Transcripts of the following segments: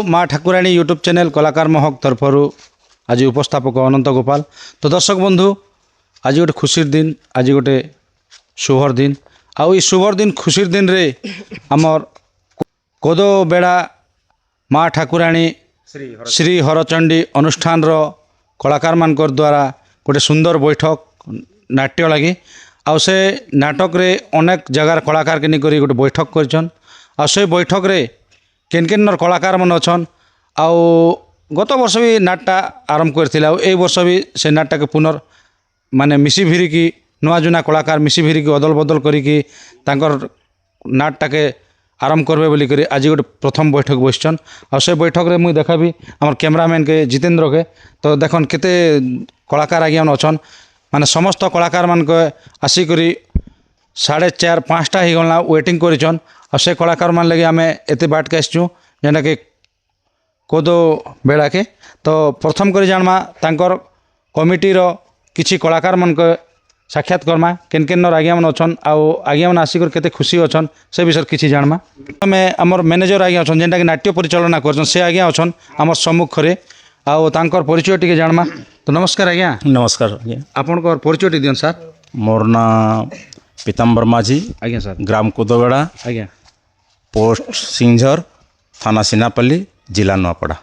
माँ ठाकुराणी YouTube channel कलाकार महक तरफर आज उपस्थापक अनंत गोपाल। तो दर्शक बंधु आज गोटे खुशीर दिन, आज गोटे शुभर दिन, आउ शुभर दिन खुशीर दिन रे आमर कोदो बेड़ा माँ ठाकुराणी श्री हरचंडी अनुष्ठान रो कलाकार मान द्वारा गोटे सुंदर बैठक नाट्य लगी आउ से नाटक रे अनेक जगार कलाकार के निकरी गोटे बैठक करछन। आ से बैठक रे केन केन कलाकार मन अछन। आउ गत वर्ष भी नाटटा आरंभ करथिला आ ए वर्ष भी से नाटटा के पुनर माने मिसी भिरिकी नुआ जुना कलाकार मिसी भिरिकी अदल बदल करिकी तांकर नाटटा के आरंभ करबे बोली करी आज गोटे प्रथम बैठक बसछन। आ से बैठक रे मुई देखाबी हमर कैमरामैन के जितेंद्र के। तो देखन केते कलाकार आज्ञा अछन, माने समस्त कलाकार मान के आसिकरी 4:30-5टा ही गला वेटिंग करिछन। आ से कलाकार मान लगे आमे एते बाट के आछू जेना कि कोदो बेड़ा के। तो प्रथम करी जानमा तांकर कमिटी रो किछि कलाकार मान के साक्षात करमा केन केन आज्ञा मन अछन आउ आज्ञा मन आसिकर केते खुशी अछन से विषय किछि जानमा। हमें हमर मैनेजर आज्ञा अछन जेंटा कि नाट्य परिचालना करछन से आज्ञा अछन हमर सम्मुख रे आउ तांकर परिचय टिके जानमा। तो नमस्कार आज्ञा। नमस्कार आज्ञा। आपनकर परिचय टी दियन सर। मोर ना पीताम्बर माझी आज्ञा सर। ग्राम कोदोबेड़ा आज्ञा पोस्ट सिंझर थाना सिनापल्ली जिला नुआपड़ा।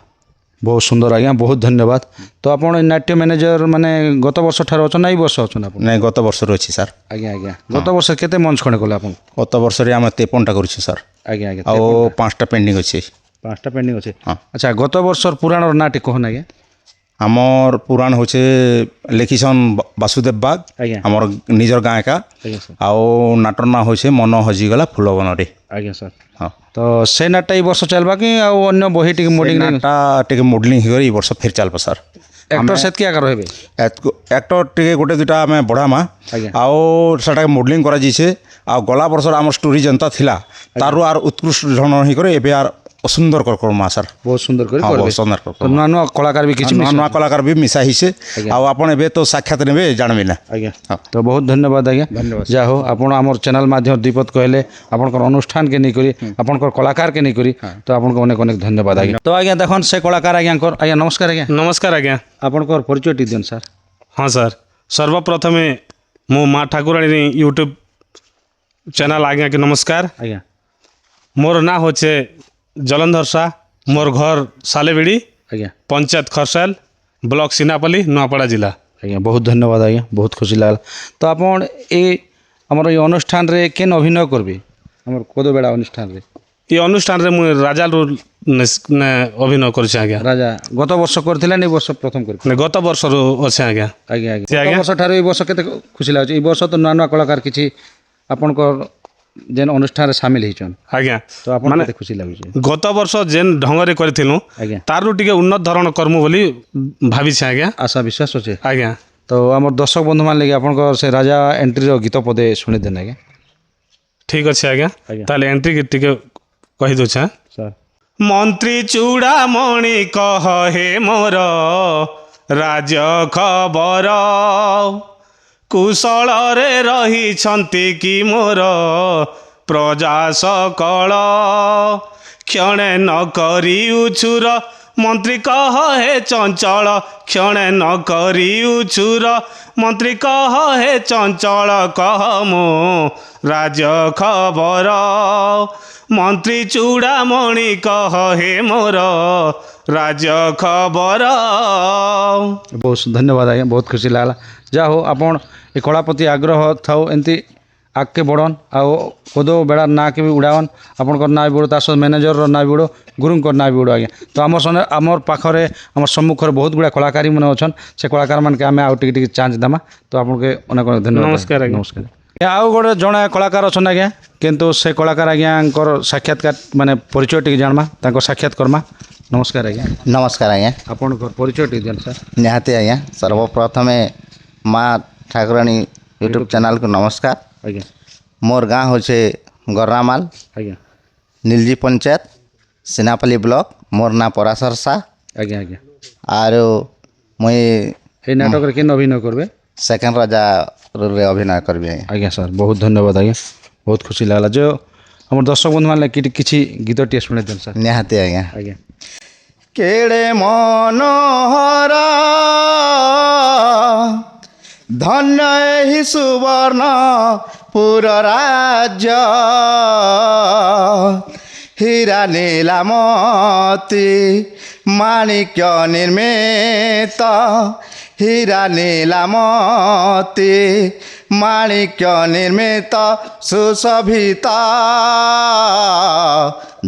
बहुत सुंदर आज्ञा, बहुत धन्यवाद। तो आप नाट्य मैनेजर माने गत वर्ष ठार अच्छा ना वर्ष अच्छा आप? नहीं गत वर्ष रही सर। आज्ञा आज्ञा गत वर्ष केते मंच खंडे कले आपन? गत वर्ष रे आम 53टा करूछु सर। आज्ञा आज्ञा आ 5टा पेंडिंग अछि। 5टा पेंडिंग अछि। हाँ। अच्छा गत वर्षर पुराण नाटी कहन आज्ञा? आमर पुराण होचे लेखिसन वासुदेव बाग आज्ञा आमर निजर गाँ का। आज्ञा सर। आओ नाटर ना होचे मन हजिगला फुलवन रे। आज्ञा सर। हाँ। तो से नाटा ई वर्ष चलबा कि आ अन्य बही टिके मॉडलिंग नाटा टिके मॉडलिंग हिगर ई वर्ष फिर चलबा सर। एक्टर सेत के आकर हेबे? एक्टर टिके गोटे दुटा आम बढ़ामा आज्ञा। आओ सेटा मॉडलिंग करा जिसे आ गला वर्ष आम स्टोरी जनता थिला तारु आर उत्कृष्ट ढंग ही करे एबे आर सुंदर करमा सर। बहुत सुंदर कर हाँ, करबे। बहुत सुंदर कर। तो नुआ नुआ कलाकार भी किछि नुआ कलाकार भी मिसा हिसे आ आपण एबे तो साक्षात नेबे जानबे ना। आज्ञा। हाँ। तो बहुत धन्यवाद आज्ञा। धन्यवाद। जा हो आपण हमर चैनल माध्यम दीपत कहले आपनकर अनुष्ठान के नहीं करी आपनकर कलाकार के नहीं करी। तो आपनको अनेक अनेक धन्यवाद आज्ञा। तो आज्ञा देखन से कलाकार आज्ञा आज्ञा नमस्कार आज्ञा। नमस्कार आज्ञा। आपनकर परिचय टी दियन सर। हाँ सर, सर्वप्रथमे मो माँ ठाकुराणी यूट्यूब चैनल आज्ञा के नमस्कार। आज्ञा मोर ना होचे जलंधर शाह, मोर घर सालेबिड़ी, आज्ञा पंचायत खरसाल, ब्लॉक सिनापल्ली, नुआपड़ा जिला। आज्ञा बहुत धन्यवाद आज्ञा, बहुत खुशी लागल। तो आपण ए हमर ये अनुष्ठान रे केन अभिनय करबे हमर कोदो बेड़ा अनुष्ठान रे? ये अनुष्ठान रे मु राजा रोल ने अभिनय करछे आज्ञा। राजा गत वर्ष करथिला नै वर्ष प्रथम कर? गत वर्ष अच्छे आज्ञा। आज्ञा जी आज्ञा आज्ञा। गत वर्ष ठारे ए वर्ष केते खुशी लागछ? ए वर्ष तो नुआ नुआ कलाकार किछि आपनकर जेन अनुष्ठान रे शामिल हिचन आज्ञा। तो आपन केते खुशी लागछ? गत वर्ष जेन ढंगरे करथिलु आज्ञा तारु टिके उन्नत धरण करमु बोली भाबी छे आज्ञा। आशा विश्वास अछि आज्ञा। तो हमर दर्शक बंधु मान लगे आपनकर से राजा एंट्री रो गीत पदे सुनि देन आज्ञा। ठीक अच्छे आज्ञा। आज्ञा। ताले एंट्री के टिके कहि दो छे। सर मंत्री चूड़ामणि कह हे मोर राज खबर, कुशल रे रही छंती कि मोर प्रजा सकल, क्षणे न करी उछुर मंत्री कह हे चंचल, क्षणे न करी उछुर मंत्री कह हे चंचल, कह मो राज खबर, मंत्री चूड़ामणि कह हे मोर राज खबर। बहुत धन्यवाद आज्ञा, बहुत खुशी लागला। जा हो आपण ए कलापति आग्रह थाउ एंती आगे बढ़न आओ कोदो बेड़ा ना के भी उड़ावन आपनकर ना भी उड़ो तास मैनेजर ना भी उड़ो गुरुंकर ना भी उड़ो आज्ञा। तो आमर सने आमर पाखरे आमर सम्मुखरे बहुत गुड़ा कलाकारी मन अछन से कलाकार मान के आमे आउ टिके चांस देमा। तो आपन के अनेक अनेक धन्यवाद। नमस्कार आज्ञा। नमस्कार। आउ गोटे जणे कलाकार अछन आज्ञा, किंतु से कलाकार आज्ञाकर साक्षात्कार माने परिचय टिके जानमा तांको साक्षात करमा। नमस्कार आज्ञा। नमस्कार आज्ञा। आपनकर परिचय टिके जन सर। निहाती आज्ञा। सर्वप्रथमे माँ ठाकुराणी यूट्यूब चैनल को नमस्कार। आज्ञा मोर गाँ होचे गर्रामाल, आज्ञा नीलजी पंचायत, सिनापल्ली ब्लॉक। मोर ना पराशर शाह। आज्ञा आज्ञा आरो मुई ए नाटक रे केन अभिनय करबे? सेकेंड राजा रे अभिनय करबी आज्ञा। आज्ञा सर बहुत धन्यवाद आज्ञा, बहुत खुशी लागला। जो हमर दर्शक बंधु मान किछि गीत टे सुने देन सर। निहाती आज्ञा। आज्ञा କେଡ଼େ ମନୋହର ଧନ୍ୟ ଏହି ସୁବର୍ଣ୍ଣପୁର ରାଜ୍ୟ ହୀରା ନୀଲାମତି ମାଣିକ୍ୟ ନିର୍ମିତ ହୀରା ନୀଲାମତି ମାଣିକ୍ୟ ନିର୍ମିତ ସୁଶୋଭିତ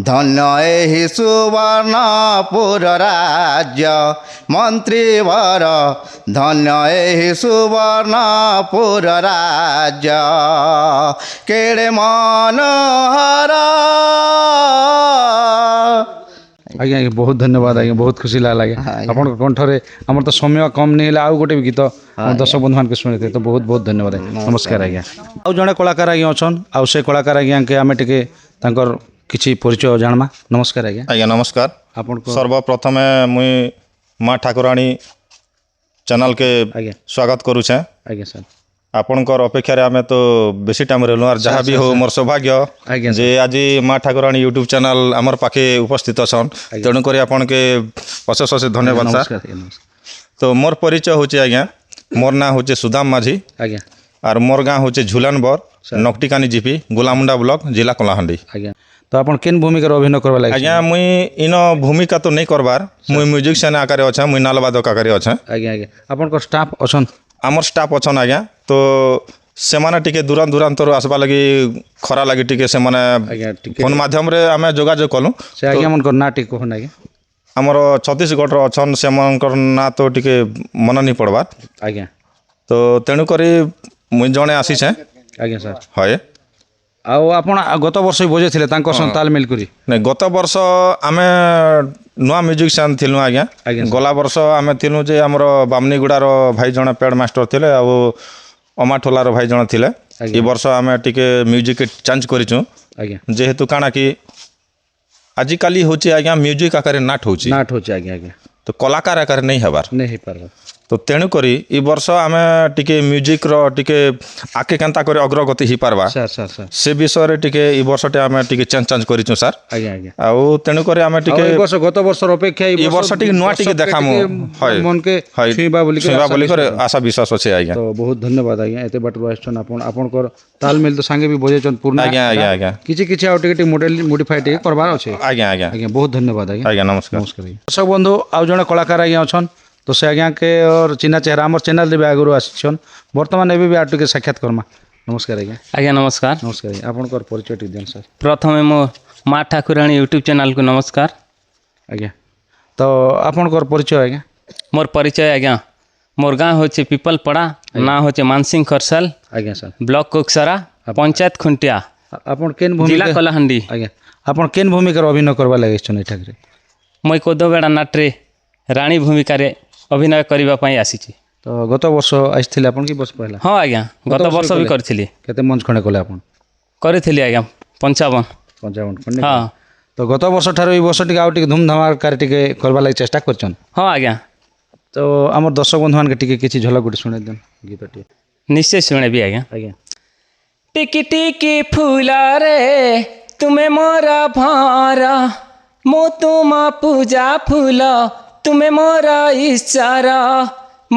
ଧନ୍ୟ ଏହି ସୁବର୍ଣ୍ଣପୁର ରାଜ୍ୟ ମନ୍ତ୍ରୀବର ଧନ୍ୟ ଏହି ସୁବର୍ଣ୍ଣପୁର ରାଜ୍ୟ କେଡ଼େ ମନୋହର। ଆଜ୍ଞା ଆଜ୍ଞା ବହୁତ ଧନ୍ୟବାଦ ଆଜ୍ଞା ବହୁତ ଖୁସି ଲାଗିଲା ଆଜ୍ଞା ଆପଣଙ୍କ କଣ୍ଠରେ ଆମର ତ ସମୟ କମ୍ ନେଇ ହେଲେ ଆଉ ଗୋଟେ ବି ଗୀତ ଆମ ଦର୍ଶକ ବନ୍ଧୁମାନଙ୍କୁ ଶୁଣିଥିଲେ ତ ବହୁତ ବହୁତ ଧନ୍ୟବାଦ ନମସ୍କାର ଆଜ୍ଞା। ଆଉ ଜଣେ କଳାକାର ଆଜ୍ଞା ଅଛନ୍ ଆଉ ସେ କଳାକାର ଆଜ୍ଞାକେ ଆମେ ଟିକେ ତାଙ୍କର କିଛି ପରିଚୟ ଜାଣମା। ନମସ୍କାର ଆଜ୍ଞା। ଆଜ୍ଞା ନମସ୍କାର। ଆପଣଙ୍କ ସର୍ବପ୍ରଥମେ ମୁଇଁ ମା ଠାକୁରାଣୀ ଚ୍ୟାନେଲ୍କେ ଆଜ୍ଞା ସ୍ୱାଗତ କରୁଛେ। ଆଜ୍ଞା ସାର୍ ଆପଣଙ୍କର ଅପେକ୍ଷାରେ ଆମେ ତ ବେଶୀ ଟାଇମ୍ ରହିଲୁ ଆର୍ ଯାହା ବି ହଉ ମୋର ସୌଭାଗ୍ୟ ଆଜ୍ଞା ଯେ ଆଜି ମା ଠାକୁରାଣୀ ୟୁଟ୍ୟୁବ୍ ଚ୍ୟାନେଲ୍ ଆମର ପାଖେ ଉପସ୍ଥିତ ଅଛନ୍ ତେଣୁକରି ଆପଣକେ ଅଶେଷ ଅଶେଷ ଧନ୍ୟବାଦ ସାର୍। ନମସ୍କାର ଆଜ୍ଞା ନମସ୍କାର ତ ମୋର ପରିଚୟ ହେଉଛି ଆଜ୍ଞା ମୋର ନାଁ ହେଉଛି ସୁଦାମ ମାଝୀ ଆଜ୍ଞା ଆର୍ ମୋର ଗାଁ ହେଉଛି ଝୁଲାନବର ନକଟିକାନି ଜିପି ଗୋଲାମୁଣ୍ଡା ବ୍ଲକ୍ ଜିଲ୍ଲା କଳାହାଣ୍ଡି। ଆଜ୍ଞା ତ ଆପଣ କେନ୍ ଭୂମିକାରେ ଅଭିନୟ କରିବା ଲାଗି ଆଜ୍ଞା ମୁଇଁ ଇନ ଭୂମିକା ତ ନେଇ କରବାର୍ ମୁଇଁ ମ୍ୟୁଜିସିଆନ୍ ଆକାରରେ ଅଛେ ମୁଇଁ ନାଲବାଦକ ଆକାରରେ ଅଛେ। ଆଜ୍ଞା ଆଜ୍ଞା ଆପଣଙ୍କର ଷ୍ଟାଫ୍ ଅଛନ୍ ଆମର ଷ୍ଟାଫ୍ ଅଛନ୍ ଆଜ୍ଞା ତ ସେମାନେ ଟିକେ ଦୂରାନ୍ତରୁ ଆସିବା ଲାଗି ଖରା ଲାଗି ଟିକେ ସେମାନେ ଆଜ୍ଞା ଟିକେ ଫୋନ୍ ମାଧ୍ୟମରେ ଆମେ ଯୋଗାଯୋଗ କଲୁ। ସେ ଆଜ୍ଞା ମାନଙ୍କର ନାଁ ଟିକେ କହନ୍ ଆଜ୍ଞା। ଆମର ଛତିଶଗଡ଼ର ଅଛନ୍ ସେମାନଙ୍କର ନାଁ ତ ଟିକେ ମନେ ନି ପଡ଼ବାର୍ ଆଜ୍ଞା ତ ତେଣୁକରି ମୁଇଁ ଜଣେ ଆସିଛେ। ଆଜ୍ଞା ସାର୍ ହଏ ଆଉ ଆପଣ ଗତ ବର୍ଷ ବି ବଜେଇଥିଲେ ତାଙ୍କ ସହ ତାଲମେଲ କରି ନାଇଁ ଗତ ବର୍ଷ ଆମେ ନୂଆ ମ୍ୟୁଜିସିଆନ୍ ଥିଲୁ ଆଜ୍ଞା। ଆଜ୍ଞା ସାର୍। ଗଲା ବର୍ଷ ଆମେ ଥିଲୁ ଯେ ଆମର ବାମନୀଗୁଡ଼ାର ଭାଇ ଜଣେ ପ୍ୟାଡ଼ ମାଷ୍ଟର ଥିଲେ ଆଉ ଅମାଠୋଲାର ଭାଇ ଜଣେ ଥିଲେ। ଆଜ୍ଞା। ଏ ବର୍ଷ ଆମେ ଟିକେ ମ୍ୟୁଜିକ୍ ଚେଞ୍ଜ କରିଛୁ ଆଜ୍ଞା ଯେହେତୁ କାଣା କି ଆଜିକାଲି ହେଉଛି ଆଜ୍ଞା ମ୍ୟୁଜିକ୍ ଆକାରରେ ନାଟ ହେଉଛି ନାଟ ହଉଛି ଆଜ୍ଞା ଆଜ୍ଞା ତ କଳାକାର ଆକାରରେ ନେଇ ହେବାର ନେଇ ହେଇପାରିବ ତ ତେଣୁକରି ଏ ବର୍ଷ ଆମେ ଟିକେ ମ୍ୟୁଜିକ୍ର ଟିକେ ଆକେ କେନ୍ତା କରି ଅଗ୍ରଗତି ହେଇପାରବା ସାର୍ ସାର୍ ସାର୍ ସେ ବିଷୟରେ ଟିକେ ଏ ବର୍ଷଟେ ଆମେ ଟିକେ ଚେଞ୍ଜ କରିଛୁ ସାର୍। ଆଜ୍ଞା ଆଜ୍ଞା ଆଉ ତେଣୁକରି ଆମେ ଆଉ ଟିକେ ଏ ବର୍ଷ ଗତ ବର୍ଷର ଅପେକ୍ଷା ଏ ବର୍ଷ ଟିକେ ନୂଆ ଟିକେ ଦେખાମୁ ମନକେ ଛୁଇଁବା ବୋଲି ଛୁଇଁବା ବୋଲିକରି ଆଶା ବିଶ୍ୱାସ ଅଛି ଆଜ୍ଞା। ତ ବହୁତ ଧନ୍ୟବାଦ ଆଜ୍ଞା ଏତେ ବାଟରୁ ଆସିଛନ୍ ଆପଣଙ୍କର ତାଲମେଲ ତ ସାଙ୍ଗେ ବି ବଜେଇଛନ୍ ପୁରୁଣା ଆଜ୍ଞା ଆଜ୍ଞା ଆଜ୍ଞା କିଛି କିଛି ଆଉ ଟିକେ ମୋଡିଫାଏ ଟିକେ କରବାର ଅଛି ଆଜ୍ଞା ଆଜ୍ଞା ଆଜ୍ଞା ବହୁତ ଧନ୍ୟବାଦ ଆଜ୍ଞା ଆଜ୍ଞା ନମସ୍କାର। ନମସ୍କାର ଆଜ୍ଞା। ଦର୍ଶକ ବନ୍ଧୁ ଆଉ ଜଣେ କଳାକାର ଆଜ୍ଞା ଅଛନ୍ ତ ସେ ଆଜ୍ଞାକେ ଚିହ୍ନା ଚେହେରା ଆମର ଚ୍ୟାନେଲରେ ବି ଆଗରୁ ଆସିଛନ୍ ବର୍ତ୍ତମାନ ଏବେ ବି ଆଉ ଟିକେ ସାକ୍ଷାତ କର୍ମା। ନମସ୍କାର ଆଜ୍ଞା। ଆଜ୍ଞା ନମସ୍କାର। ନମସ୍କାର ଆଜ୍ଞା ଆପଣଙ୍କର ପରିଚୟ ଟିକେ ଦିଅନ୍ତୁ ସାର୍। ପ୍ରଥମେ ମୋ ମା ଠାକୁରାଣୀ ୟୁଟ୍ୟୁବ୍ ଚ୍ୟାନେଲ୍କୁ ନମସ୍କାର। ଆଜ୍ଞା ତ ଆପଣଙ୍କର ପରିଚୟ ଆଜ୍ଞା। ମୋର ପରିଚୟ ଆଜ୍ଞା ମୋର ଗାଁ ହେଉଛି ପିପଲପଡ଼ା ନାଁ ହେଉଛି ମାନସିଂ ଖରସାଲ ଆଜ୍ଞା ସାର୍ ବ୍ଲକ୍ କୋକସରା ପଞ୍ଚାୟତ ଖୁଣ୍ଟିଆ ଆପଣ କେନ୍ ଜିଲ୍ଲା ଭୂମିକା କଳାହାଣ୍ଡି। ଆଜ୍ଞା ଆପଣ କେନ୍ ଭୂମିକାରେ ଅଭିନୟ କରବା ଲାଗିଛନ୍ ଏଠାକରେ ମୁଇଁ କୋଦବେଡ଼ା ନାଟରେ ରାଣୀ ଭୂମିକାରେ ଅଭିନୟ କରିବା ପାଇଁ ଆସିଛି। ତ ଗତ ବର୍ଷ ଆସିଥିଲେ ଆପଣ କି ବର୍ଷ ପହିଲା ହଁ ଆଜ୍ଞା ଗତ ବର୍ଷ ବି କଲେ? କରିଥିଲି କେତେ ମଞ୍ଚ ଖଣ୍ଡେ କଲେ ଆପଣ କରିଥିଲି ଆଜ୍ଞା 55। 55 ଖଣ୍ଡେ ହଁ ତ ଗତ ବର୍ଷ ଠାରୁ ଏଇ ବର୍ଷ ଟିକେ ଆଉ ଟିକେ ଧୁମଧାମାକାରେ ଟିକେ କରବା ଲାଗି ଚେଷ୍ଟା କରିଛନ୍ ହଁ ଆଜ୍ଞା ତ ଆମର ଦର୍ଶକ ବନ୍ଧୁମାନଙ୍କୁ ଟିକେ କିଛି ଝଲକ ଗୋଟେ ଶୁଣେଇ ଦିଅନ୍ ଗୀତଟିଏ ନିଶ୍ଚୟ ଶୁଣିବି ଆଜ୍ଞା। ଆଜ୍ଞା ଟିକି ଟିକି ଫୁଲରେ ତୁମେ ମୋର ଭର ମୁଁ ତୁମ ପୂଜା ଫୁଲ ତୁମେ ମୋର ଈଶ୍ୱର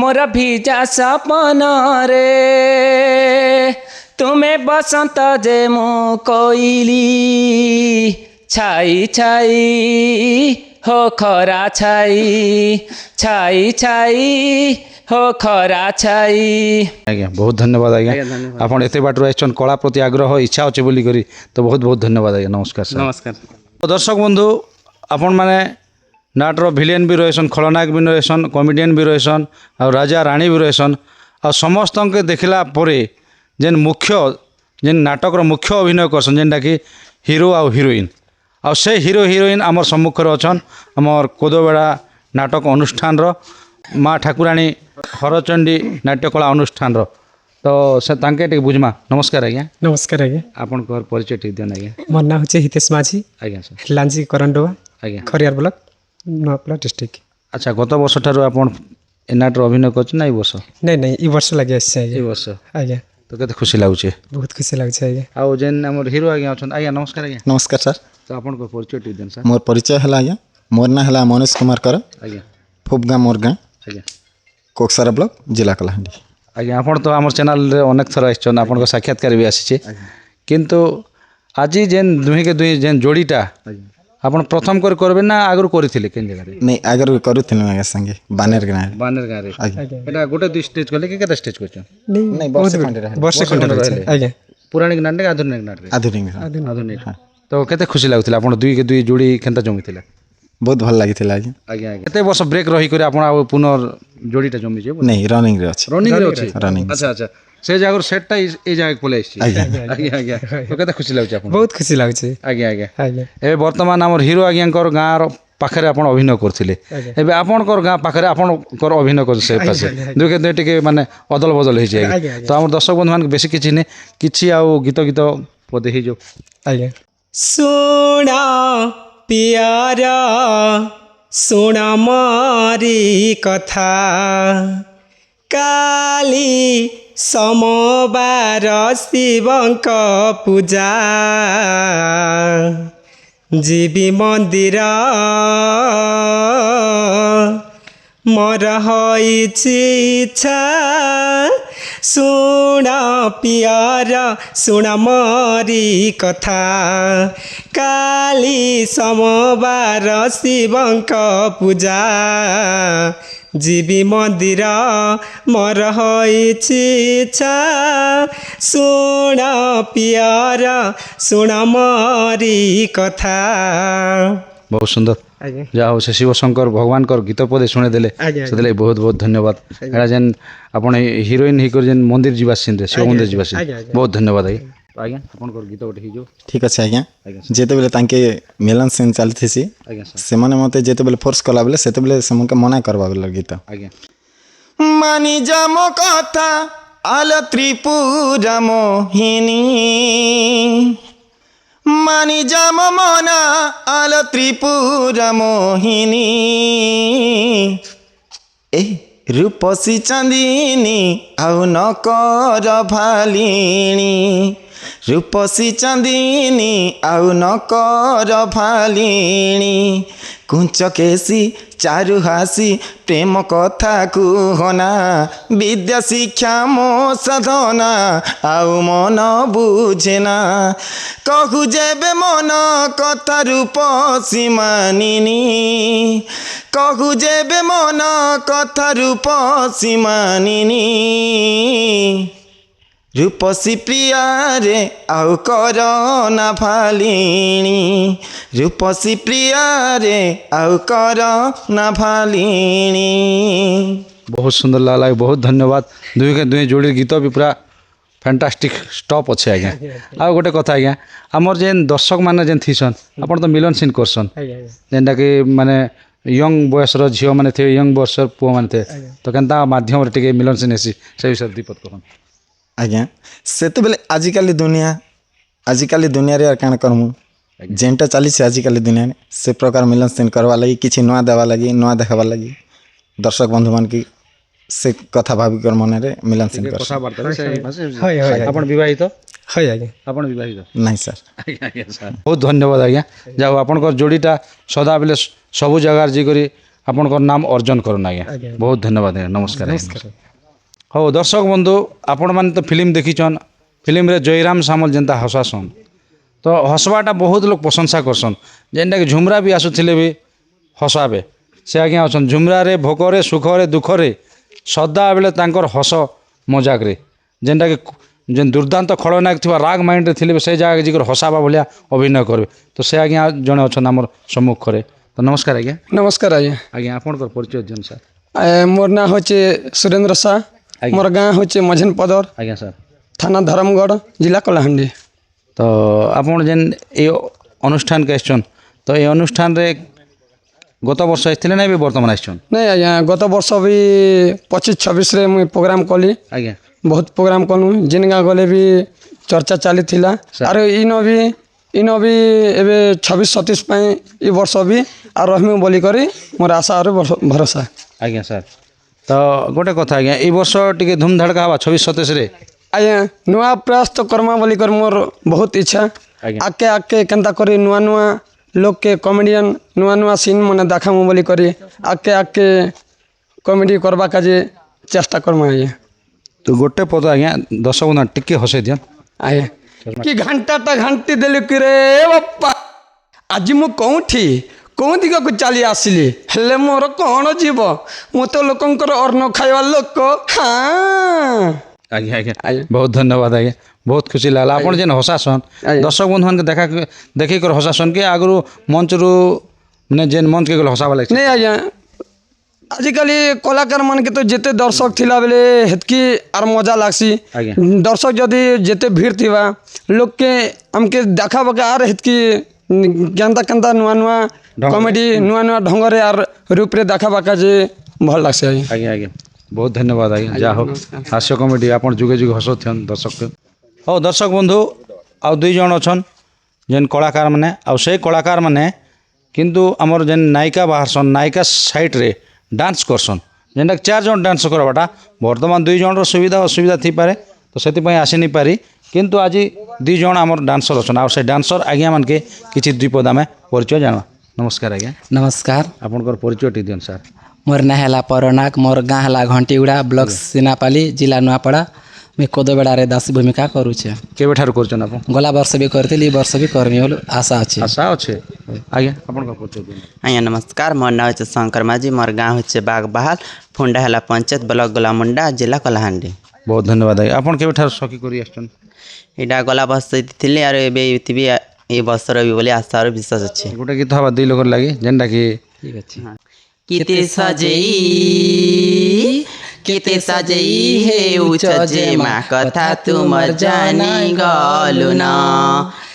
ମୋର ଭିଜା ସପନରେ ତୁମେ ବସନ୍ତ ଯେ ମୁଁ କୋଇଲି ଛାଇ ଛାଇ ହୋ ଖରା ଛାଇ ଛାଇ ଛାଇ ହୋ ଖରା ଛାଇ। ଆଜ୍ଞା ବହୁତ ଧନ୍ୟବାଦ ଆଜ୍ଞା ଆପଣ ଏତେ ବାଟରୁ ଆସିଛନ୍ କଳା ପ୍ରତି ଆଗ୍ରହ ଇଚ୍ଛା ଅଛି ବୋଲିକରି ତ ବହୁତ ବହୁତ ଧନ୍ୟବାଦ ଆଜ୍ଞା ନମସ୍କାର ସାର୍। ନମସ୍କାର। ଦର୍ଶକ ବନ୍ଧୁ ଆପଣମାନେ ନାଟର ଭିଲିଆନ୍ ବି ରହିସନ୍ ଖଳନାୟକ ବି ରହିସନ୍ କମେଡ଼ିଆନ୍ ବି ରହିସନ୍ ଆଉ ରାଜା ରାଣୀ ବି ରହିସନ୍ ଆଉ ସମସ୍ତଙ୍କୁ ଦେଖିଲା ପରେ ଯେନ୍ ନାଟକର ମୁଖ୍ୟ ଅଭିନୟ କରସନ୍ ଯେନ୍ଟାକି ହିରୋ ଆଉ ହିରୋଇନ୍ ଆଉ ସେ ହିରୋ ହିରୋଇନ୍ ଆମର ସମ୍ମୁଖରେ ଅଛନ୍ ଆମର କୋଦବେଡ଼ା ନାଟକ ଅନୁଷ୍ଠାନର ମା ଠାକୁରାଣୀ ହରଚଣ୍ଡୀ ନାଟ୍ୟକଳା ଅନୁଷ୍ଠାନର ତ ସେ ତାଙ୍କେ ଟିକେ ବୁଝମା। ନମସ୍କାର ଆଜ୍ଞା। ନମସ୍କାର ଆଜ୍ଞା ଆପଣଙ୍କର ପରିଚୟ ଟିକେ ଦିଅନ୍ ଆଜ୍ଞା। ମୋର ନାଁ ହେଉଛି ହିତେଶ ମାଝୀ ଆଜ୍ଞା ସାର୍ ଲାଞ୍ଜି କରଣ୍ଡୋବା ଆଜ୍ଞା ଖରିଆର ବ୍ଲକ ନୂଆପଡ଼ା ଡିଷ୍ଟ୍ରିକ୍ଟ। ଆଚ୍ଛା ଗତ ବର୍ଷ ଠାରୁ ଆପଣ ଏ ନାଟର ଅଭିନୟ କରୁଛନ୍ତି ନା ଏଇ ବର୍ଷ ନାଇଁ ନାଇଁ ଏ ବର୍ଷ ଲାଗି ଆସିଛି ଆଜ୍ଞା। ଏଇ ବର୍ଷ ଆଜ୍ଞା ତ କେତେ ଖୁସି ଲାଗୁଛି ବହୁତ ଖୁସି ଲାଗୁଛି ଆଜ୍ଞା। ଆଉ ଯେନ୍ ଆମର ହିରୋ ଆଜ୍ଞା ଅଛନ୍ତି ଆଜ୍ଞା ନମସ୍କାର ଆଜ୍ଞା। ନମସ୍କାର ସାର୍ ତ ଆପଣଙ୍କ ପରିଚୟ ଟିକେ ଦିଅନ୍ ସାର୍। ମୋର ପରିଚୟ ହେଲା ଆଜ୍ଞା मोर ना है मनोज कुमार कर ଆଜ୍ଞା फुबगाँ मोर गाँ ଆଜ୍ଞା कोकसारा ब्लॉक जिला कलाहांडी। ଆଜ୍ଞା ଆପଣ ତ ଆମର ଚ୍ୟାନେଲ୍ରେ ଅନେକ ଥର ଆସିଛନ୍ ଆପଣଙ୍କ ସାକ୍ଷାତକାର ବି ଆସିଛେ କିନ୍ତୁ ଆଜି ଯେନ୍ ଦୁହିଁକେ ଦୁହିଁ ଯେନ୍ ଯୋଡ଼ିଟା ଆପଣ ପ୍ରଥମ କରି କରିବେ ନା ଆଗରୁ କରିଥିଲେ କେନ୍ ଜାଗାରେ नहीं आगर करूँ आगे संगे बानेर गाँव ବାନେର ଗାଁରେ ଏଇଟା ଗୋଟେ ଦୁଇ ଷ୍ଟେଜ୍ କଲେ କି କେତେ ଷ୍ଟେଜ୍ କରିଛନ୍ नहीं वर्ष खंडे रहे ବର୍ଷେ ଖଣ୍ଡେ ରହିଛି ଆଜ୍ଞା ପୁରାଣିକ ନାଟକ ଆଧୁନିକ ନାଟକ आधुनिक ଆଧୁନିକ ତ କେତେ ଖୁସି ଲାଗୁଥିଲା ଆପଣ ଦୁଇକେ ଦୁଇ ଯୋଡ଼ି କେନ୍ତା ଜମିଥିଲା बहुत भल लगी आज्ञा। ଆଜ୍ଞା ଆଜ୍ଞା କେତେ ବର୍ଷ ବ୍ରେକ୍ ରହିକରି ଆପଣ ଆଉ ପୁନଃ ଯୋଡ଼ିଟା ଜମିଛେ नहीं रनिंग रे अच्छे ରନିଂରେ ଅଛି ରନିଂ। ଆଚ୍ଛା ଆଚ୍ଛା ସେ ଜାଗାରୁ ସେଟ୍ଟା ଏଇ ଜାଗାକୁ ପଳେଇ ଆସିଛି ଆଜ୍ଞା ଆଜ୍ଞା ତ କେତେ ଖୁସି ଲାଗୁଛି ଆପଣ ବହୁତ ଖୁସି ଲାଗୁଛି ଆଜ୍ଞା ଆଜ୍ଞା ଆଜ୍ଞା ଏବେ ବର୍ତ୍ତମାନ ଆମର ହିରୋ ଆଜ୍ଞାଙ୍କର ଗାଁର ପାଖରେ ଆପଣ ଅଭିନୟ କରୁଥିଲେ ଏବେ ଆପଣଙ୍କର ଗାଁ ପାଖରେ ଆପଣଙ୍କର ଅଭିନୟ କରି ସେ ପାଶେ ଦୁଇକେ ଦୁଇ ଟିକେ ମାନେ ଅଦଳ ବଦଳ ହେଇଛି ଆଜ୍ଞା ତ ଆମର ଦର୍ଶକ ବନ୍ଧୁମାନଙ୍କୁ ବେଶୀ କିଛି ନାହିଁ କିଛି ଆଉ ଗୀତ ପଦେ ହେଇଯାଉ ଆଜ୍ଞା ଶୁଣ ପିଆର ଶୁଣ ମୋରି କଥା କାଲି ସମବାର ଶିବଙ୍କ ପୂଜା ଯିବି ମନ୍ଦିର ମୋର ହୋଇଛି ଇଚ୍ଛା ଶୁଣ ପିଆର ଶୁଣ ମୋରି କଥା କାଲି ସମବାର ଶିବଙ୍କ ପୂଜା ଯିବି ମନ୍ଦିର ମୋର ହୋଇଛି ଇଚ୍ଛା ଶୁଣ ପିଆର ଶୁଣ ମୋରି କଥା। ବହୁତ ସୁନ୍ଦର ଯାହା ହଉ ସେ ଶିବଶଙ୍କର ଭଗବାନଙ୍କର ଗୀତ ପଦେ ଶୁଣେଇଦେଲେ ସେଥିଲାଗି ବହୁତ ବହୁତ ଧନ୍ୟବାଦ ଏଇଟା ଯେନ୍ ଆପଣ ହିରୋଇନ୍ ହେଇକରି ଯେନ୍ ମନ୍ଦିର ଯିବା ସିନ୍ରେ ଶିବ ମନ୍ଦିର ଯିବା ସିନ୍ ବହୁତ ଧନ୍ୟବାଦ ଆଜ୍ଞା ଆଜ୍ଞା ଆପଣଙ୍କର गीत गोटे ହେଇଯାଉ ठीक अच्छे आज्ञा जितेबले तांके मिलन सीन चलती ଆଜ୍ଞା ସାର୍ से मैंने मत जितेबले फोर्स कला बेले से से मना करवा बेले गीत ଆଜ୍ଞା मानी जाम कथा आल त्रिपुरा मोहिनी मानी जाम मना आल त्रिपुरा मोहिनी ए रूपसी चांदिनी आउ नकर भालिनी रूपसी चांदिनी आउ नकर भालिनी कुंच केसी चारु हासी प्रेम कथा कुहना विद्या शिक्षा मो साधना आउ मन बुझेना कहु जेबे मन कथा रूप सीमानिनी कहु जेबे मन कथा रूप सीमानिनी रूपसी प्रिया रे आउ कर ना भालिनी रूपसी प्रिया रे आउ कर ना भालिनी। बहुत सुंदर लागला बहुत धन्यवाद दुई के दुई जोड़ी गीत भी पूरा फैंटास्टिक स्टॉप अच्छे आज्ञा आ गोटे कथा आज्ञा आमर जेन दर्शक मैंने जेन थीसन आप तो मिलन सीन करसन जेनटा कि माने यंग बयसर झील मैंने थे यंग बयसर पुआ मैंने थे तो केनता माध्यम टे मिलन सीन हेसी से विषय दीपक कहन आज्ञा से आजिकाली दुनिया रे काण करमु जेनटा चली आजिकाली दुनिया में से प्रकार मिलन सीन करवा लगी किसी नुआ देवा लगी नुआ देखा लगी दर्शक बंधु मान की से कथा भाविक मन रे मिलन सीन कर आपण विवाहित হয় আଜ୍ଞା आपण विवाहित नहीं सर बहुत धन्यवाद आज्ञा जाओ आपनकर जोड़ीटा सदा बेले सबु जगह जीकरी आपनकर नाम अर्जन करन आज्ञा बहुत धन्यवाद आज्ञा नमस्कार हो दर्शक बंधु आपण मैंने तो फिल्म देखीछन फिल्म रे जयराम सामल जेनता हसासन तो हसवाटा बहुत लोग प्रशंसा करसन जेनटा कि झुमरा भी आसुथिले भी हसाबे से आज्ञा अछन झुमरा रे भोकरे सुखरे दुखरे सदा बेले तांकर हस मजाक रे जेनटा कि जेन दुर्दांत खलनायक थिबा राग माइंड रे थिले से जगह जिकर हसाबा भलिया अभिनय करबे तो से आज्ञा जने अछन हमर सम्मुख करे तो नमस्कार आज्ञा नमस्कार आज्ञा आज्ञा आपनकर परिचय जन सर मोर ना होचे सुरेंद्र शाह मोर गाँ होचे मझन पदर आज्ञा सर थाना धर्मगढ़ जिला कलाहांडी तो आपन जेन ए अनुष्ठान के आछन तो ए अनुष्ठान रे गत वर्ष आइथिले ना भी वर्तमान आछन नहीं आज्ञा गत वर्ष भी 25-26 रे मुई प्रोग्राम कली आज्ञा बहुत प्रोग्राम कलु जिन गाँ गले भी चर्चा चली थिला और इन भी एबे 26-27 पाई ई वर्ष भी आ रहमु बोली करी मोर आशा और भरोसा आज्ञा सर तो गोटे कथा आज्ञा ए वर्ष टिके धूमधड़का हवा 26-27 रे आज्ञा नुआ प्रयास तो करमा बोली कर मोर बहुत इच्छा आके केनता करी नुआ नुआ लोग के कॉमेडियन नुआ नुआ सीन मैंने देखामु बोली करी आके आके कॉमेडी करवा काजे चेष्टा करमु आज्ञा तो गोटे पद आज्ञा दर्शक बंधु टिके हसै दियन आज्ञा कि घंटाटा घंटी देलु कि रे बापा आज मु कौठी कौन दिग को चली आसिली हेले मोर कौन जीव मु तो लोकंकर अन्न खाइबा लोक हाँ आज्ञा आज्ञा बहुत धन्यवाद आज्ञा बहुत खुशी लागला आपण जेन हसासन दर्शक बंधु मान देखा देखी कर हसासन के आगु मंच रु माने जेन मंच के हसाबा लाग नहीं आज्ञा आजिकल कलाकार मान के तो जिते दर्शक थिला बेले हेतकी आर मजा लागसी आज्ञा। दर्शक जदि जिते भीड़ थिबा लोग के हमके देखा बका आर हेतकी केंता केंता नुआ नुआ कॉमेडी नुआ नुआ ढंगरे आर रूप रे देखा बका जे भल लागसी आज्ञा आज्ञा आज्ञा बहुत धन्यवाद आज्ञा जा हो हास्य कॉमेडी आपण जुगे जुगे हसथन दर्शक के हो दर्शक बंधु आउ दुई जण अछन जेन कलाकार माने आउ से कलाकार माने किंतु हमर जेन नायिका बाहरसन नायिका साइड रे डांस करसन जेनटा 4 जण डांस करबाटा वर्तमान 2 जण रो सुविधा असुविधा थी पारे तो सेति पई आसी नि पारी किंतु आज 2 जण हमर डांसर अछन आ से डांसर आज्ञा मान के किछि द्विपद में परिचय जानवा नमस्कार आज्ञा नमस्कार आपनकर परिचय टी दियन सर मोर ना है परनाक मोर गाँ है घंटीगुड़ा ब्लॉक सिनापाली जिला नुआपड़ा मैं कोदोबेड़ा दासी भूमिका करुचे केबे ठार करछन आपन गला वर्ष भी करती वर्ष भी करमी बोल आशा अच्छे आशा अच्छे आज्ञा आपनकर परिचय दियन आज्ञा नमस्कार मोर नाम हे शंकर माझी मोर गाँव हे बागबहाल फुंडा है पंचायत ब्लॉक गोलामुंडा जिला कलाहांडी बहुत धन्यवाद आज्ञा आपन केबे ठार सखी करी आछन इटा गला बस थी और एबी ये बस रही बोली आशा और विश्वास अच्छे गोटे गीत हवा दुई लोग लगे जेनटा कि ठीक अच्छे किते सजेई केते सजेई हे उच जेमा कथा तुमर जानी गलु न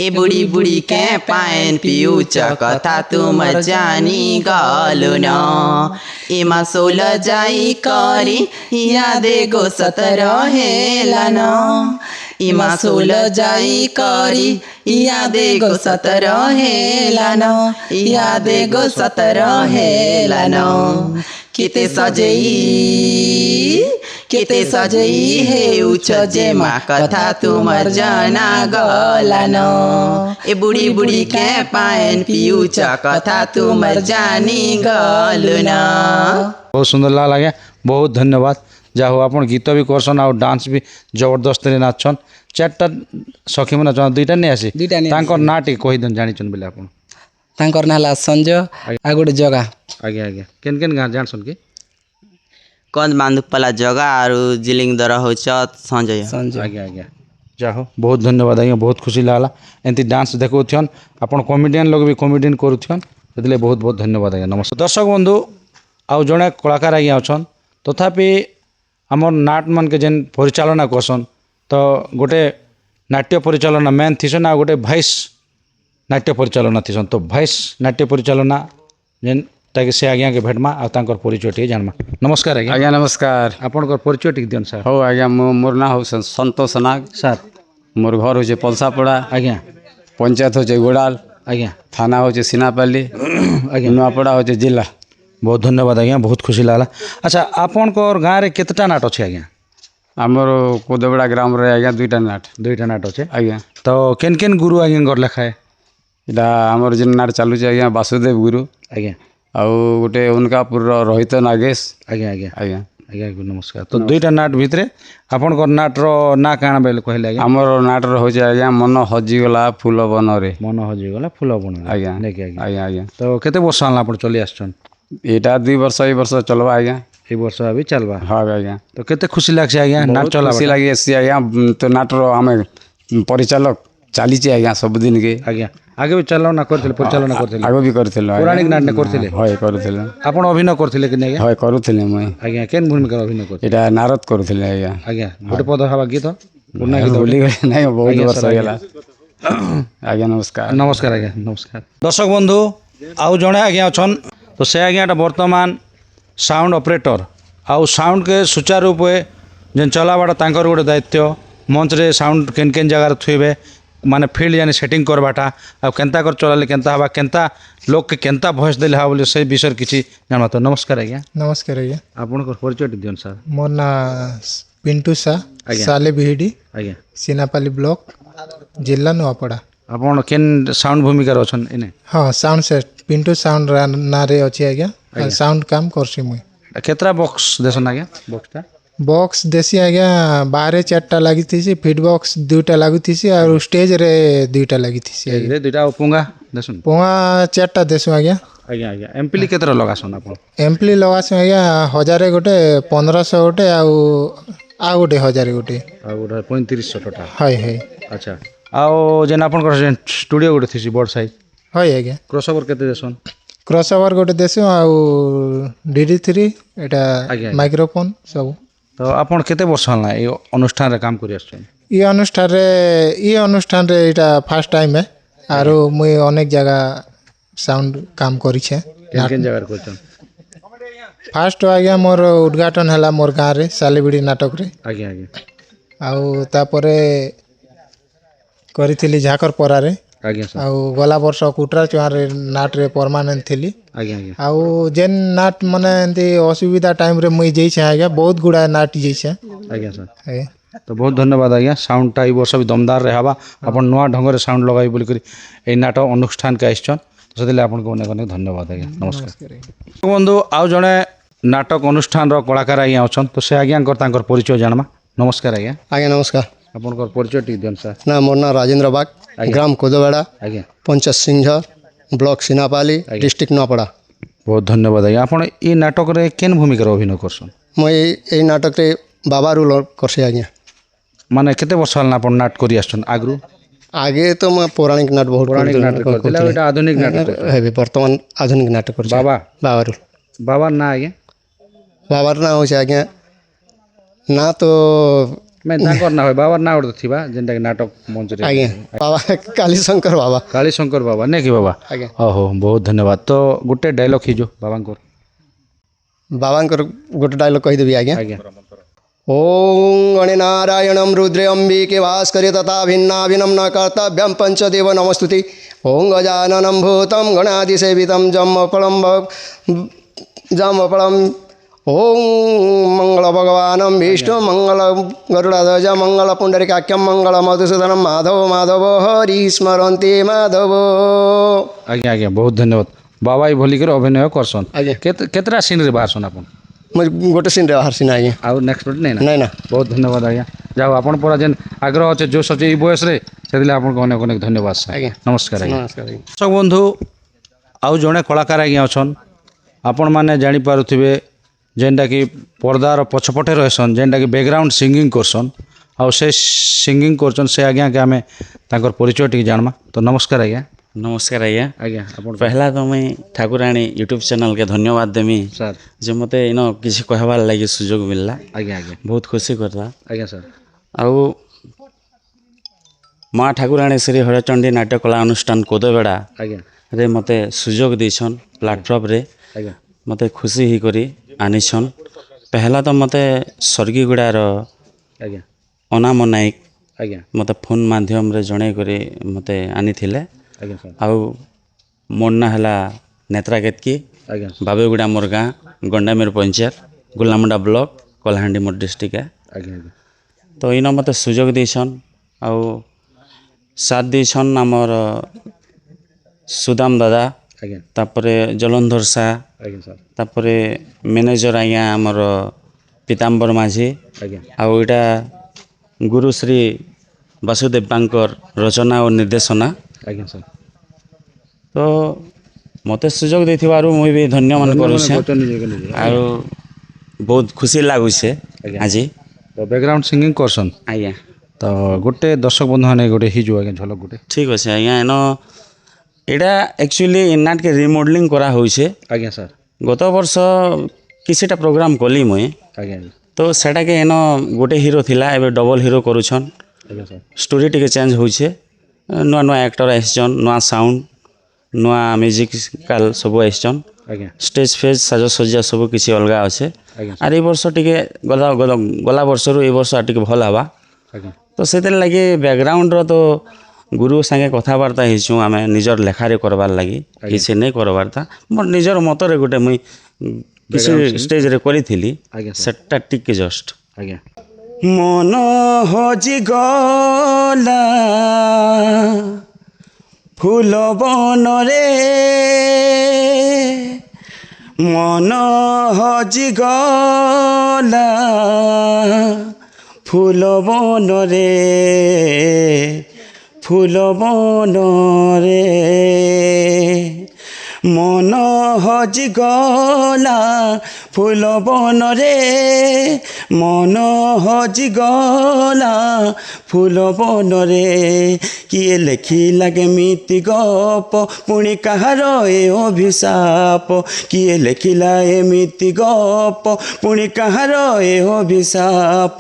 ए बुढ़ी बुढ़ी के पाइन पिउच कथा तुमर जानी गलु न एमा सोल जाई करी यादे गो सतर हेला न इमा सोल जाई करी यादे गो सतर हेला न यादे गो सतर हेला न केते सजेई हे उच जेमा कथा तुमर जाना गला न ए बुढ़ी बुढ़ी के पाइन पिउच कथा तुमर जानी गलु न बहुत सुंदर लगे बहुत धन्यवाद जा हो आप गीत भी करसन आ डांस भी जबरदस्त नाचन 4टा सखी मन दुईटा नहीं आसी तांकर ना टी कहि दन जानिचन बोले आपन तांकर ना हला संजय आ गोटे जगह आज्ञा आज्ञा केन केन गाँ जानसन कि कंद बांदुकपाला जगह और जिलिंग दर हो संजय आज्ञा आज्ञा जा हो बहुत धन्यवाद आज्ञा बहुत खुशी लागला एंती डांस देखुथन आपन कॉमेडियन लोग भी कॉमेडियन करूथन सेतले बहुत बहुत धन्यवाद आज्ञा नमस्कार दर्शक बंधु आउ जड़े कलाकार आज्ञा अछन तथापि आमर नाट मन के जेन परिचालना करसन तो गोटे नाट्य परिचालना मेन थीसन आ गोटे भाइस नाट्य परिचालना थीसन तो भाइस नाट्य परिचालना जेन ताकि से आज्ञा के भेटमा आ तांकर परिचय टी जानमा नमस्कार आज्ञा आज्ञा नमस्कार आपनकर परिचय टी दियन सर हो आज्ञा मोर ना हो संतोष नाग सर मोर घर हो पलसापड़ा आज्ञा पंचायत हो गोड़ाल आज्ञा थाना हो सिनापाली आज्ञा नुआपड़ा हो जिला बहुत धन्यवाद आज्ञा बहुत खुशी लागला अच्छा आपनकर गाँव रे केतटा नाट अच्छे आज्ञा आमर कोदबड़ा ग्राम रे आज्ञा दुईटा नाट अच्छे आज्ञा तो केन केन गुरु आज्ञा घर लेखा है इटा आमर जेन नाट चलुचे आज्ञा वासुदेव गुरु आज्ञा आउ गोटे उनकापुर रोहित नागेश आज्ञा आज्ञा आज्ञा आज्ञा नमस्कार तो दुईटा नाट भितरे आपनकर नाटर ना काଣା बेले कहले आज्ञा आमर नाटर हो आज्ञा मन हजिगला फूल बन रे मन हजिगला फूल बन आज्ञा देखि आज्ञा आज्ञा आज्ञा तो केते वर्ष आला आपण चली आछन एटा 2 वर्ष ए वर्ष चलबा आज्ञा ए वर्ष अभी चलबा हाँ आज्ञा तो केते खुशी लागছে आज्ञा नाट चला खुशी लगी आज्ञा तो नाटर आमे परिचालक चलीचे आज्ञा सब दिन के आज्ञा आगे भी चलाना करथिले परिचालना करथिले आगे भी करथिले पौराणिक नाट ने करथिले होय करथिले आपण अभिनय करथिले कि नहीं होय करथिले मैं आज्ञा केन भूमिका अभिनय करथिले एटा नारद करथिले आज्ञा आज्ञा गोटे पद हवा गीत पुना गीत बोली नहीं बहुत वर्ष हो गेला आज्ञा नमस्कार नमस्कार आज्ञा नमस्कार दर्शक बंधु आउ जणे आज्ञा अछन तो से आज्ञाटा वर्तमान साउंड ऑपरेटर आउ साउंड के सुचारू रूप जेन चलाबाटा तांकर गोटे दायित्व मंच रे साउंड केन केन जगह थुइबे माने फील्ड यानी सेटिंग करबाटा आ केंता कर चलाले केंता हवा केंता लोग के केंता वॉइस देले हा बोले से विषय किछि जानबा तो नमस्कार आज्ञा नमस्कार आज्ञा आपनकर परिचय दियन सर मोर ना पिंटू सा साले बिहिडी आज्ञा सिनापाली ब्लॉक जिला नुआपड़ा ଆପଣ କେନ୍ ସାଉଣ୍ଡ ଭୂମିକାର ଅଛନ୍ ଏନେ ହଁ ସାଉଣ୍ଡ ସେଟ୍ ପିଣ୍ଟୁ ସାଉଣ୍ଡ ନାଁରେ ଅଛି ଆଜ୍ଞା ସାଉଣ୍ଡ କାମ କରସି ମୁଇଁ କେତେଟା ବକ୍ସ ଦେସନ୍ ଆଜ୍ଞା ବକ୍ସଟା ବକ୍ସ ଦେସି ଆଜ୍ଞା ବାହାରେ 4ଟା ଲାଗିଥିସି ଫିଟ୍ ବକ୍ସ 2ଟା ଲାଗୁଥିସି ଆଉ ଷ୍ଟେଜ୍ରେ 2ଟା ଲାଗିଥିସି ଆଜ୍ଞା ଦୁଇଟା ଆଉ ପୁଙ୍ଗା ଦେସନ୍ ପୋଙ୍ଗା 4ଟା ଦେସୁଁ ଆଜ୍ଞା ଆଜ୍ଞା ଆଜ୍ଞା ଏମ୍ପିଲି କେତେଟା ଲଗାସନ୍ ଆପଣ ଏମ୍ପଲି ଲଗାସୁଁ ଆଜ୍ଞା 1000 ଗୋଟେ 1500 ଗୋଟେ ଆଉ ଗୋଟେ 1000 ଗୋଟେ ଆଉ ଗୋଟେ 3500 ଟୋଟାଲ ହଇ ହଇ ଆଚ୍ଛା ଆଉ ଯେନ୍ ଆପଣଙ୍କର ଯେନ୍ ଷ୍ଟୁଡ଼ିଓ ଗୋଟେ ଥିସି ବଡ଼ ସାଇଜ୍ ହଇ ଆଜ୍ଞା କ୍ରସଓଭର କେତେ ଦେସନ୍ କ୍ରସ୍ ଓଭର ଗୋଟେ ଦେସୁଁ ଆଉ DD3 ଏଇଟା ଆଜ୍ଞା। ମାଇକ୍ରୋଫୋନ୍ ସବୁ ତ ଆପଣ କେତେ ବର୍ଷ ହେଲା ଏଇ ଅନୁଷ୍ଠାନରେ କାମ କରି ଆସୁଛନ୍ତି ଇ ଅନୁଷ୍ଠାନରେ ଏଇଟା ଫାର୍ଷ୍ଟ ଟାଇମ୍ ଆରୁ ମୁଇଁ ଅନେକ ଜାଗା ସାଉଣ୍ଡ କାମ କରିଛେ କେନ୍ କେନ୍ ଜାଗାରେ କରୁଛନ୍ ଫାର୍ଷ୍ଟ ଆଜ୍ଞା ମୋର ଉଦ୍ଘାଟନ ହେଲା ମୋର ଗାଁରେ ସାଲିବିଡ଼ି ନାଟକରେ ଆଜ୍ଞା ଆଜ୍ଞା ଆଉ ତାପରେ କରିଥିଲି ଝାକରପରାରେ ଆଜ୍ଞା ସାର୍ ଆଉ ଗଲା ବର୍ଷ କୁଟରା ଚୁଆଁରେ ନାଟରେ ପରମାନେଣ୍ଟ ଥିଲି ଆଜ୍ଞା ଆଜ୍ଞା ଆଉ ଯେନ୍ ନାଟ ମାନେ ଏମିତି ଅସୁବିଧା ଟାଇମ୍ରେ ମୁଇଁ ଯାଇଛେ ଆଜ୍ଞା ବହୁତ ଗୁଡ଼ାଏ ନାଟ ଯାଇଛେ ଆଜ୍ଞା ସାର୍ ଆଜ୍ଞା ତ ବହୁତ ଧନ୍ୟବାଦ ଆଜ୍ଞା ସାଉଣ୍ଡଟା ଏଇ ବର୍ଷ ବି ଦମଦାରରେ ହେବା ଆପଣ ନୂଆ ଢଙ୍ଗରେ ସାଉଣ୍ଡ ଲଗାଇ ବୋଲିକରି ଏଇ ନାଟ ଅନୁଷ୍ଠାନକେ ଆସିଛନ୍ ତ ସେଥିଲାଗି ଆପଣଙ୍କୁ ଅନେକ ଅନେକ ଧନ୍ୟବାଦ ଆଜ୍ଞା ନମସ୍କାର ବନ୍ଧୁ ଆଉ ଜଣେ ନାଟକ ଅନୁଷ୍ଠାନର କଳାକାର ଆଜ୍ଞା ଅଛନ୍ ତ ସେ ଆଜ୍ଞାଙ୍କର ତାଙ୍କର ପରିଚୟ ଜାଣମା ନମସ୍କାର ଆଜ୍ଞା ଆଜ୍ଞା ନମସ୍କାର ଆପଣଙ୍କର ପରିଚୟ ଟିକେ ଦିଅନ୍ ସାର୍ ନା ମୋର ନାଁ ରାଜେନ୍ଦ୍ର ବାଗ ଗ୍ରାମ କୋଦବେଡ଼ା ଆଜ୍ଞା ପଞ୍ଚାୟତ ସିଂଝର ବ୍ଲକ ସିନାପାଲି ଡିଷ୍ଟ୍ରିକ୍ଟ ନୂଆପଡ଼ା ବହୁତ ଧନ୍ୟବାଦ ଆଜ୍ଞା ଆପଣ ଏଇ ନାଟକରେ କେନ୍ ଭୂମିକାରେ ଅଭିନୟ କରସନ୍ ମୁଁ ଏଇ ନାଟକରେ ବାବା ରୋଲ କରସି ଆଜ୍ଞା ମାନେ କେତେ ବର୍ଷ ହେଲା ଆପଣ ନାଟ କରି ଆସିଛନ୍ ଆଗରୁ ଆଗେ ତ ମୁଁ ପୌରାଣିକ ନାଟ ବହୁତ ପୌରାଣିକ ନାଟକ କରିଥିଲେ ଆଉ ଏଇଟା ଆଧୁନିକ ନାଟକ କରୁଛନ୍ତି। ହେବି ବର୍ତ୍ତମାନ ଆଧୁନିକ ନାଟକ କରୁଛି ବାବା ବାବା ରୋଲ ବାବାର ନାଁ ଆଜ୍ଞା ବାବାର ନାଁ ହେଉଛି ଆଜ୍ଞା ନା ତ ମାନେ ତାଙ୍କର ନାଁ ହୁଏ ବାବାର ନାଁ ଗୋଟେ ଥିବା ଯେନ୍ଟାକି ନାଟକ ମଞ୍ଚରେ ଆଜ୍ଞା ବାବା କାলীଶଙ୍କର ବାବା କାଳୀଶଙ୍କର ବାବା ନାଇଁ କି ବାବା ଆଜ୍ଞା ହଉ ବହୁତ ଧନ୍ୟବାଦ ତ ଗୋଟେ ଡାଇଲଗ ହେଇଯो ବାବାଙ୍କର ବାବାଙ୍କର ଗୋଟେ ଡାଇଲଗ କହିଦେବି ଆଜ୍ଞା ଆଜ୍ଞା ओं गणनारायणं रुद्रे अम्बिके भास्करे तथा भिन्नाभिन्नं न कर्तव्यं पंचदेव नमस्तुते ओं गजाननं भूतं गणादिसेवितं जम्मफलं ओं मङ्गलभगवानं विष्णु मंगल गरुडध्वज मङ्गलपुण्डरीकाख्यं मङ्गलमधुसूदनं माधव माधव हरि स्मरन्ति माधव ଆଜ୍ଞା ଆଜ୍ଞା ବହୁତ ଧନ୍ୟବାଦ ବାବା ଏଇ ଭଲିକରି ଅଭିନୟ କରସନ୍ ଆଜ୍ଞା କେତେଟା ସିନ୍ରେ ବାହାରସନ୍ ଆପଣ ମୁଁ ଗୋଟେ ସିନ୍ରେ ବାହାରିସି ନା ଆଜ୍ଞା ଆଉ ନେକ୍ସଟ ନାଇଁ ନା ନାଇଁ ନା ବହୁତ ଧନ୍ୟବାଦ ଆଜ୍ଞା ଯାଉ ଆପଣ ପୁରା ଯେନ୍ ଆଗ୍ରହ ଅଛେ ଜୋଶ ଅଛେ ଏଇ ବୟସରେ ସେଥିଲାଗି ଆପଣଙ୍କୁ ଅନେକ ଅନେକ ଧନ୍ୟବାଦ ସାର୍ ଆଜ୍ଞା ନମସ୍କାର ଆଜ୍ଞା ନମସ୍କାର ଆଜ୍ଞା ଦର୍ଶକ ବନ୍ଧୁ ଆଉ ଜଣେ କଳାକାର ଆଜ୍ଞା ଅଛନ୍ ଆପଣମାନେ ଜାଣିପାରୁଥିବେ ଯେନ୍ଟାକି ପର୍ଦାର ପଛପଟେ ରହେସନ୍ ଯେନ୍ଟାକି ବ୍ୟାକଗ୍ରାଉଣ୍ଡ ସିଙ୍ଗିଂ କରସନ୍ ଆଉ ସେ ସିଙ୍ଗିଂ କରୁଛନ୍ ସେ ଆଜ୍ଞାକେ ଆମେ ତାଙ୍କର ପରିଚୟ ଟିକେ ଜାଣମା ତ ନମସ୍କାର ଆଜ୍ଞା नमस्कार आज्ञा ଆଜ୍ଞା ଆପଣ पहला तो मुई ठाकुराणी यूट्यूब चैनल के धन्यवाद देमी ସାର୍ जे मते इन किसी कहबार लगी सुजोग मिलला ଆଜ୍ଞା ଆଜ୍ଞା बहुत खुशी करला ଆଜ୍ଞା ସାର୍ आउ माँ ठाकुराणी श्री हरचंडी नाट्य कला अनुष्ठान कोदबेड़ा ଆଜ୍ଞା रे मते सुजोग देछन प्लाटफर्म रे ଆଜ୍ଞା मते खुशी ही करी आनिछन पहला तो मते स्वर्गीयगुड़ार ଆଜ୍ଞା अनाम नायक ଆଜ୍ଞା मते फोन माध्यम रे जणे करी मते आनिथिले ଆଜ୍ଞା ସାର୍ आउ मोर ना हला नेत्रा केतकी ଆଜ୍ଞା बाबेगुड़ा मोर गाँ गंडामेर पंचायत गुलामुंडा ब्लॉक कलाहांडी मोर डिस्ट्रिक्ट है ଆଜ୍ଞା ଆଜ୍ଞା तो इन मते सुजोग देछन आउ साथ देछन आमर सुदाम दादा ଆଜ୍ଞା तापरे जलंधर साह ଆଜ୍ଞା ସାର୍ तापरे मैनेजर आज्ञा आमर पीताम्बर माझी ଆଜ୍ଞା आउ इटा गुरुश्री वासुदेव बांकर रचना और निर्देशना ଆଜ୍ଞା ସାର୍ तो मते सुजोग देथिबारु मुई भी धन्य मन करूछे କରୁଛନ୍ ନିଜକେ ନିଜେ आउ बहुत खुशी लागुछे ଆଜ୍ଞା आज ତ ବ୍ୟାକଗ୍ରାଉଣ୍ଡ ସିଙ୍ଗିଂ କରସନ୍ आज्ञा ତ ଗୋଟେ ଦର୍ଶକ ବନ୍ଧୁ ମାନେ ଗୋଟେ ହେଇଯିବ ଆଜ୍ଞା ଝଲକ ଗୋଟେ ठीक अच्छे आज्ञा एन एटा एक्चुअली इनाट के रिमॉडलिंग करा होइछे ଆଜ୍ଞା ସାର୍ गत वर्ष किसीटा प्रोग्राम कली मुई ଆଜ୍ଞା ଆଜ୍ଞା तो सेटा के एन गोटे हीरो थिला एबे डबल हीरो करूछन ଆଜ୍ଞା ସାର୍ स्टोरी टिके चेंज होइछे नुआ नुआ एक्टर आइछन नुआ साउंड नुआ म्यूजिकाल सब आइछन ଆଜ୍ଞା स्टेज फेज साजसज्जा सब किसी अलगा अच्छे ଆଜ୍ଞା आर ए वर्ष टिके गला वर्षरू ए वर्ष टिके भल हवा ଆଜ୍ଞା तो से लगे बैकग्राउंड रो तो गुरु संगे कथबार्ता होइछु आमे निजर लेखारे करबार लगी किसी नहीं करबार्ता मोर निजर मतरे गोटे मुई किसी स्टेज रे करिथिली ଆଜ୍ଞା ସାର୍ सेटा टिके जस्ट ଆଜ୍ଞା मन हजि गला ফুল বনরে মন হজিগলা ফুল বনরে ফুল বনরে মন হজিগলা ফুল বনরে মন হজিগলা ফুল বনরে কিଏ ଲେଖିଲା କେମିତି ଗପ ପୁଣି କାହାର ଏ ଅଭିଶାପ କିଏ ଲେଖିଲା ଏମିତି ଗପ ପୁଣି କାହାର ଏ ଅଭିଶାପ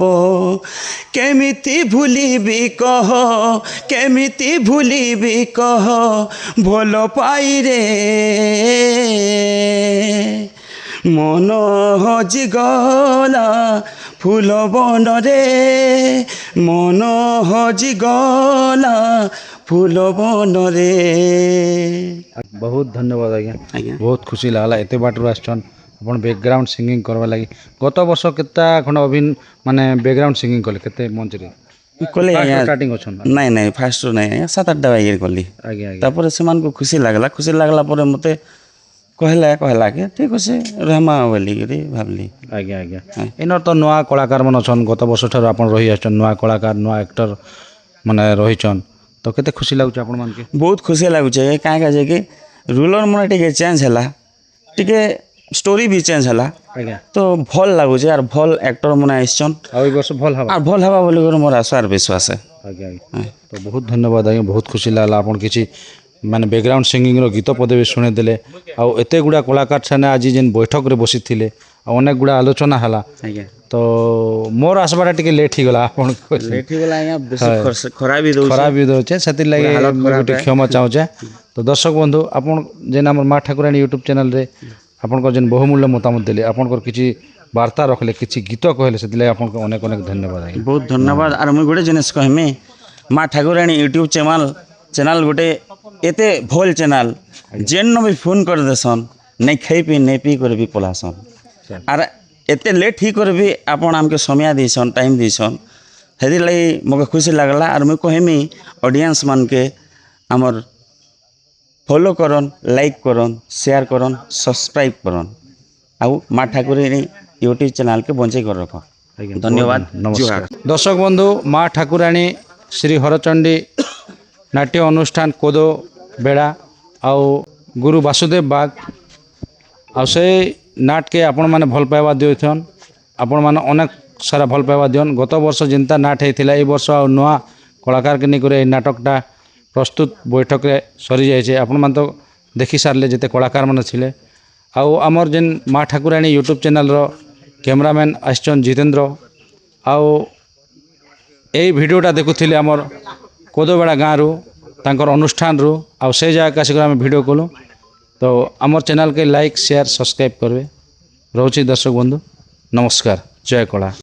କେମିତି ଭୁଲିବି କହ କେମିତି ଭୁଲିବି କହ ଭଲ ପାଇରେ ମନ ହଜିଗଲା ফুল বনরে মন হজিগলা ফুল বনরে बहुत धन्यवाद आज्ञा आज्ञा बहुत खुशी लागला एते बाटरू आछन अपन बैकग्राउंड सिंगिंग करवा लगी गत वर्ष केता खंड अभिन माने बैकग्राउंड सिंगिंग कले केते मंच रे कले स्टार्टिंग अछन नहीं नहीं फास्ट नहीं 7-8 बाइर कली आज्ञा आज्ञा तापर से मान को खुशी लागला पर मते कहला के ठीक अच्छे रहमा बोलिकी भावली आज्ञा आज्ञा इन तो नुआ कलाकार मन अछन गत वर्ष ठार अपन रही आछन नुआ कलाकार नुआ एक्टर माने रहिछन तो केते खुशी लागुछ अपन मान के बहुत खुशी लागुछे काहे जे कि रूलर मन टिके चेंज हला टिके स्टोरी भी चेंज हला आज्ञा तो भल लागुछे और भल एक्टर मन आइछन आ ई वर्ष भल हवा और भल हवा बोली मोर आशा और विश्वास है आज्ञा आज्ञा तो बहुत धन्यवाद आज्ञा बहुत खुशी लागला अपन किछि माने बैकग्राउंड सिंगिंग रो गीत पदे भी शुणे देले आ एते गुडा कलाकार छने आज जेन बैठक रे बसी थिले आ अनेक गुडा आलोचना हला आज्ञा तो मोर आसबाटा टिके लेट ही गला अपन लेट ही गला या बेसी खराब भी दउछ खराब भी दउछे सती लागि गोटे क्षमा चाहूछे तो दर्शक बंधु अपन जेन हमर माँ ठाकुरानी यूट्यूब चैनल रे अपन को जेन बहुमूल्य मतामत देले अपन को किछि वार्ता रखले किछि गीत कहले सती लागि अपन को अनेक अनेक धन्यवाद आज्ञा बहुत धन्यवाद और मुई गोटे जिनिस कहमी माँ ठाकुरानी यूट्यूब चैनल गोटे एते भल चैनल जेन भी फोन कर देसन नहीं खाई पी नहीं पी कर भी पलासन और एते लेट ही कर भी आपन हमके समय दीसन टाइम दीसन हेदी लगी मके खुशी लागला और मुई कहमी ऑडियंस मान के हमर फॉलो करन लाइक करन शेयर करन सब्सक्राइब करन आउ माँ ठाकुरानी यूट्यूब चैनल के बंचे कर रख धन्यवाद नमस्कार दर्शक बंधु माँ ठाकुरानी श्री हरचंडी नाट्य अनुष्ठान कोदो बेड़ा आउ गुरु वासुदेव बाग आ से नाट के आपण माने भल पाइबा दियथन आपण माने अनेक सारा भल पाइबा दियन गत वर्ष जिनता नाट हेतिला ए वर्ष आ नुआ कलाकार के नहीं करे नाटकटा प्रस्तुत बैठक रे सरी जाइछे आपण मान तो देखि सारले जेते कलाकार माने छिले आउ हमर जेन माँ ठाकुरानी यूट्यूब चैनल रो कैमरामैन आछन जितेंद्र आउ ए वीडियोटा देखुथिले हमर कोदोबेड़ा गाँव रु तांकर अनुष्ठान रु आउ से जगह आसिक आम भिड कलु तो आमर चैनल के लाइक शेयर सब्सक्राइब करबे रोची दर्शक बंधु नमस्कार जय कला।